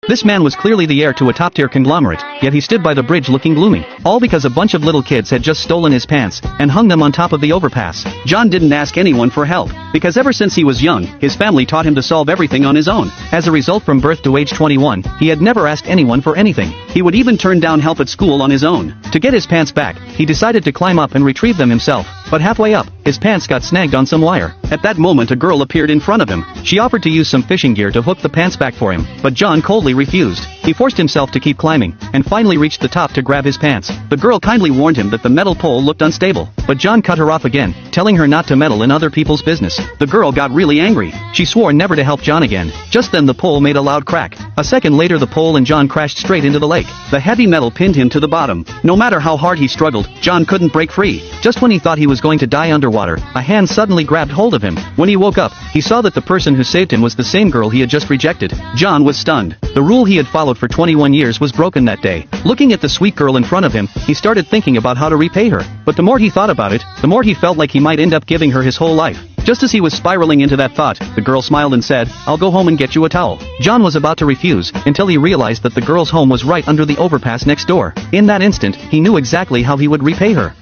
This man was clearly the heir to a top-tier conglomerate, yet he stood by the bridge looking gloomy. All because a bunch of little kids had just stolen his pants and hung them on top of the overpass. John didn't ask anyone for help, because ever since he was young, his family taught him to solve everything on his own. As a result, from birth to age 21, he had never asked anyone for anything. He would even turn down help at school on his own. To get his pants back, he decided to climb up and retrieve them himself. But halfway up, his pants got snagged on some wire. At that moment, a girl appeared in front of him. She offered to use some fishing gear to hook the pants back for him, but John coldly refused. He forced himself to keep climbing, and finally reached the top to grab his pants. The girl kindly warned him that the metal pole looked unstable, but John cut her off again, telling her not to meddle in other people's business. The girl got really angry. She swore never to help John again. Just then the pole made a loud crack. A second later the pole and John crashed straight into the lake. The heavy metal pinned him to the bottom. No matter how hard he struggled, John couldn't break free. Just when he thought he was going to die underwater, a hand suddenly grabbed hold of him. When he woke up, he saw that the person who saved him was the same girl he had just rejected. John was stunned. The rule he had followed for 21 years was broken that day. Looking at the sweet girl in front of him, he started thinking about how to repay her. But the more he thought about it, the more he felt like he might end up giving her his whole life. Just as he was spiraling into that thought, the girl smiled and said, "I'll go home and get you a towel." John was about to refuse, until he realized that the girl's home was right under the overpass next door. In that instant, he knew exactly how he would repay her.